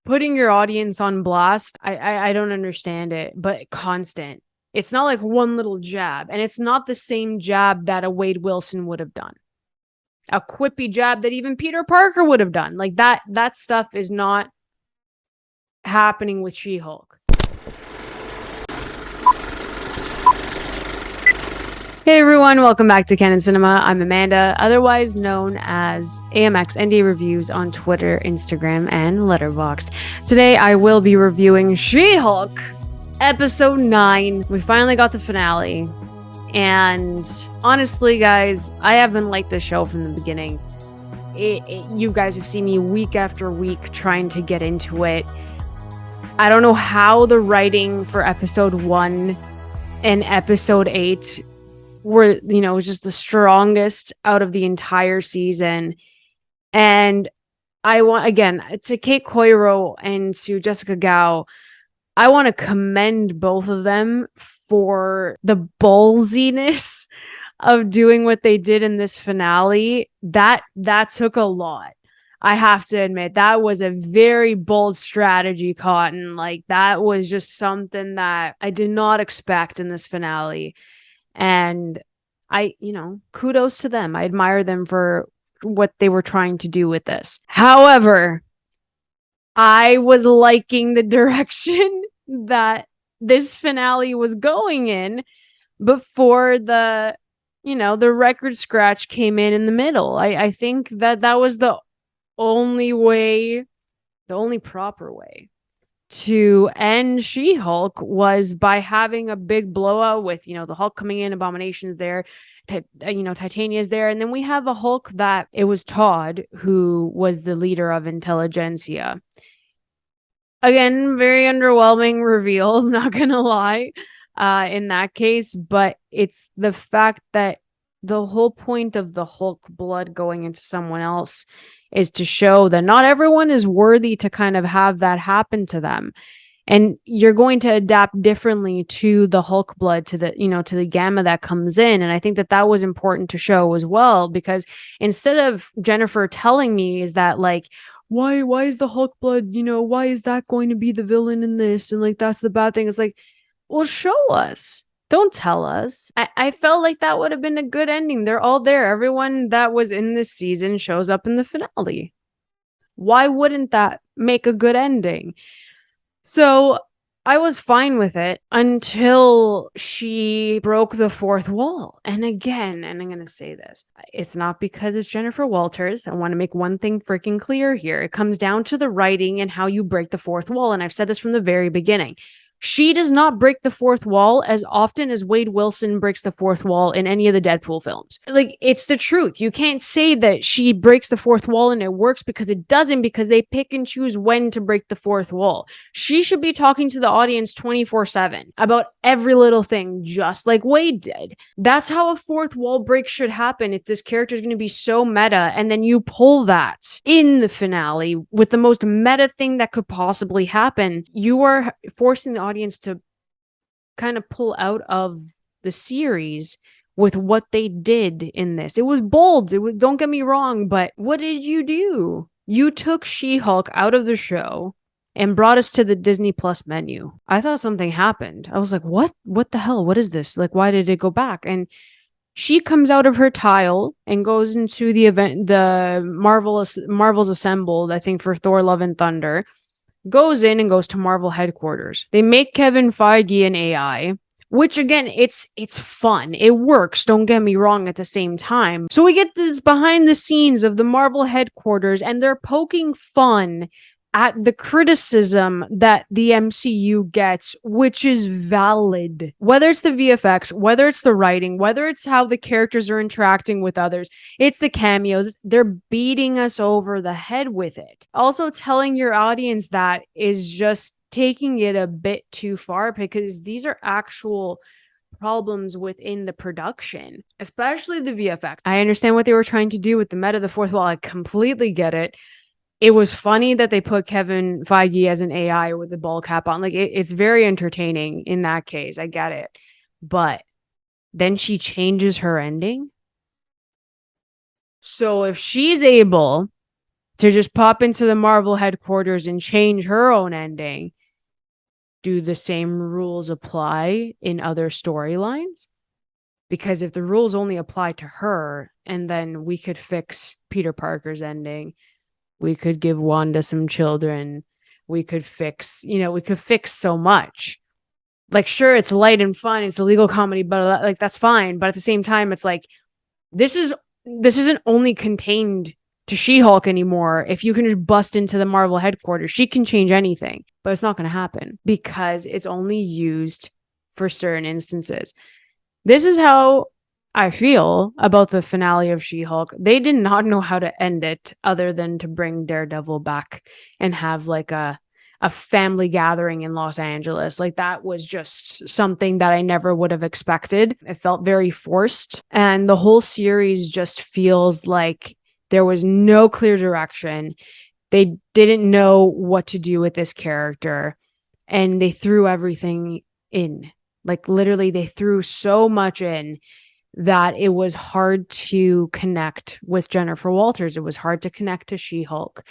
putting your audience on blast, I don't understand it, but constant. It's not like one little jab, and it's not the same jab that a Wade Wilson would have done. A quippy jab that even Peter Parker would have done. Like that stuff is not happening with She-Hulk. Hey everyone, welcome back to Canon Cinema. I'm Amanda, otherwise known as AMX ND Reviews on Twitter, Instagram, and Letterboxd. Today I will be reviewing She-Hulk, episode 9. We finally got the finale. And honestly, guys, I haven't liked the show from the beginning. You guys have seen me week after week trying to get into it. I don't know how the writing for episode 1 and episode 8 were, just the strongest out of the entire season. And I want, again, to Kate Coiro and to Jessica Gao, I want to commend both of them for the ballsiness of doing what they did in this finale. That took a lot. I have to admit, that was a very bold strategy, Cotton. Like, that was just something that I did not expect in this finale. And kudos to them. I admire them for what they were trying to do with this. However, I was liking the direction that this finale was going in before the record scratch came in the middle. I think that was the only proper way to end She-Hulk was by having a big blowout with, the Hulk coming in, Abomination's there, Titania's there, and then we have a Hulk that it was Todd who was the leader of Intelligentsia. Again, very underwhelming reveal, I'm not gonna lie, in that case, but it's the fact that the whole point of the Hulk blood going into someone else is to show that not everyone is worthy to kind of have that happen to them. And you're going to adapt differently to the Hulk blood, to the gamma that comes in. And I think that was important to show as well, because instead of Jennifer telling me is that like, why is the Hulk blood, why is that going to be the villain in this? And like, that's the bad thing. It's like, well, show us. Don't tell us. I felt like that would have been a good ending. They're all there. Everyone that was in this season shows up in the finale. Why wouldn't that make a good ending? So I was fine with it until she broke the fourth wall. And again, and I'm going to say this, it's not because it's Jennifer Walters. I want to make one thing freaking clear here. It comes down to the writing and how you break the fourth wall. And I've said this from the very beginning. She does not break the fourth wall as often as Wade Wilson breaks the fourth wall in any of the Deadpool films. Like, it's the truth. You can't say that she breaks the fourth wall and it works, because it doesn't, because they pick and choose when to break the fourth wall. She should be talking to the audience 24/7 about every little thing, just like Wade did. That's how a fourth wall break should happen if this character is going to be so meta, and then you pull that in the finale with the most meta thing that could possibly happen. You are forcing the audience to kind of pull out of the series with what they did in this. It was bold. Don't get me wrong, but what did you do? You took She-Hulk out of the show and brought us to the Disney Plus menu. I thought something happened. I was like, what? What the hell? What is this? Like, why did it go back? And she comes out of her tile and goes into the event, the Marvel's Assembled, I think, for Thor: Love and Thunder. Goes in and goes to Marvel headquarters. They make Kevin Feige an AI, which again, it's fun. It works, don't get me wrong, at the same time. So we get this behind the scenes of the Marvel headquarters, and they're poking fun at the criticism that the MCU gets, which is valid. Whether it's the VFX, whether it's the writing, whether it's how the characters are interacting with others, it's the cameos, they're beating us over the head with it. Also, telling your audience that is just taking it a bit too far, because these are actual problems within the production, especially the VFX. I understand what they were trying to do with the meta, the fourth wall. I completely get it. It was funny that they put Kevin Feige as an AI with the ball cap on. Like, it's very entertaining in that case. I get it. But then she changes her ending. So if she's able to just pop into the Marvel headquarters and change her own ending. Do the same rules apply in other storylines? Because if the rules only apply to her, and then we could fix Peter Parker's ending, we could give Wanda some children, we could fix so much. Like, sure, it's light and fun, it's a legal comedy, but like, that's fine. But at the same time, it's like, this isn't only contained to She-Hulk anymore. If you can just bust into the Marvel headquarters, she can change anything, but it's not going to happen because it's only used for certain instances. This is how I feel about the finale of She-Hulk. They did not know how to end it other than to bring Daredevil back and have like a family gathering in Los Angeles. Like, that was just something that I never would have expected. It felt very forced. And the whole series just feels like there was no clear direction. They didn't know what to do with this character. And they threw everything in. Like, literally, they threw so much in that it was hard to connect with Jennifer Walters. It was hard to connect to She-Hulk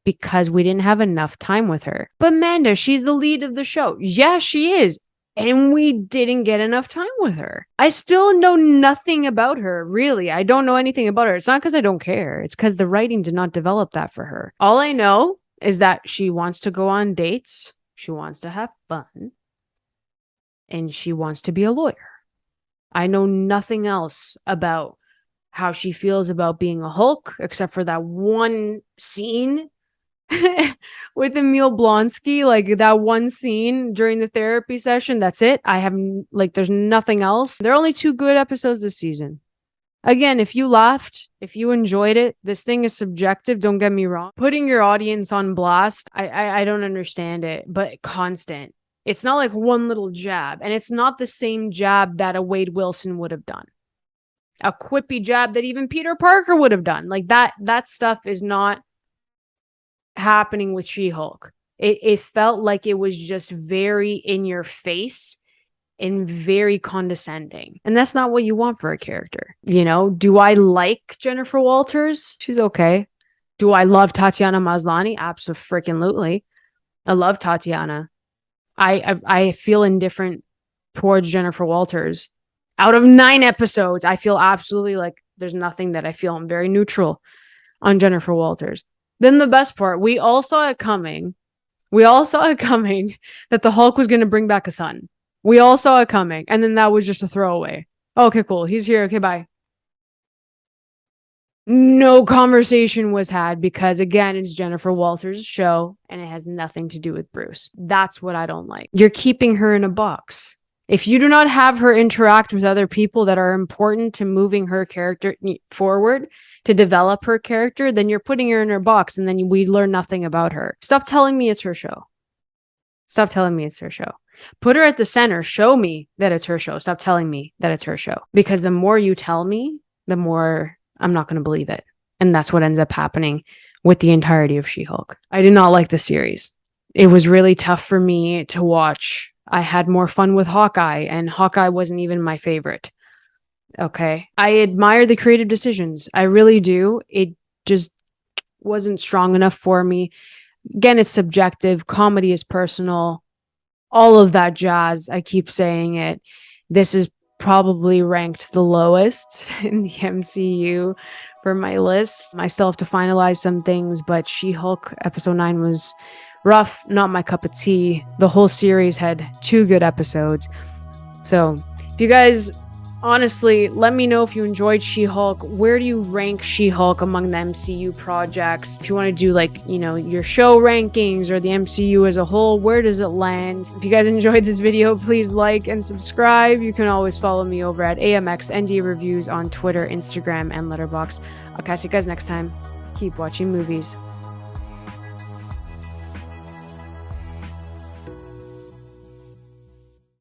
because we didn't have enough time with her. But Amanda, she's the lead of the show. Yeah, she is. And we didn't get enough time with her. I still know nothing about her, really. I don't know anything about her. It's not because I don't care. It's because the writing did not develop that for her. All I know is that she wants to go on dates. She wants to have fun. And she wants to be a lawyer. I know nothing else about how she feels about being a Hulk, except for that one scene with Emil Blonsky, like that one scene during the therapy session. That's it. I have there's nothing else. There are only 2 good episodes this season. Again, if you laughed, if you enjoyed it, this thing is subjective. Don't get me wrong. Putting your audience on blast, I don't understand it, but constant. It's not like one little jab, and it's not the same jab that a Wade Wilson would have done. A quippy jab that even Peter Parker would have done. Like, that stuff is not happening with She-Hulk. It felt like it was just very in your face and very condescending. And that's not what you want for a character. You know, do I like Jennifer Walters? She's okay. Do I love Tatiana Maslany? Absolutely. I love Tatiana. I feel indifferent towards Jennifer Walters. Out of 9 episodes, I feel absolutely like there's nothing that I feel. I'm very neutral on Jennifer Walters. Then the best part, we all saw it coming. We all saw it coming that the Hulk was going to bring back a son. We all saw it coming. And then that was just a throwaway. Okay, cool. He's here. Okay, bye. No conversation was had because, again, it's Jennifer Walters' show and it has nothing to do with Bruce. That's what I don't like. You're keeping her in a box. If you do not have her interact with other people that are important to moving her character forward, to develop her character, then you're putting her in her box and then we learn nothing about her. Stop telling me it's her show. Stop telling me it's her show. Put her at the center. Show me that it's her show. Stop telling me that it's her show. Because the more you tell me, the more I'm not going to believe it. And that's what ends up happening with the entirety of She-Hulk. I did not like the series. It was really tough for me to watch. I had more fun with Hawkeye, and Hawkeye wasn't even my favorite. Okay. I admire the creative decisions. I really do. It just wasn't strong enough for me. Again, it's subjective. Comedy is personal. All of that jazz. I keep saying it. This is probably ranked the lowest in the MCU for my list. I still have to finalize some things, but She-Hulk episode 9 was rough, not my cup of tea. The whole series had 2 good episodes. So if you guys, honestly, let me know if you enjoyed She-Hulk. Where do you rank She-Hulk among the MCU projects? If you want to do your show rankings or the MCU as a whole, where does it land? If you guys enjoyed this video, please like and subscribe. You can always follow me over at AMXND Reviews on Twitter, Instagram, and Letterboxd. I'll catch you guys next time. Keep watching movies.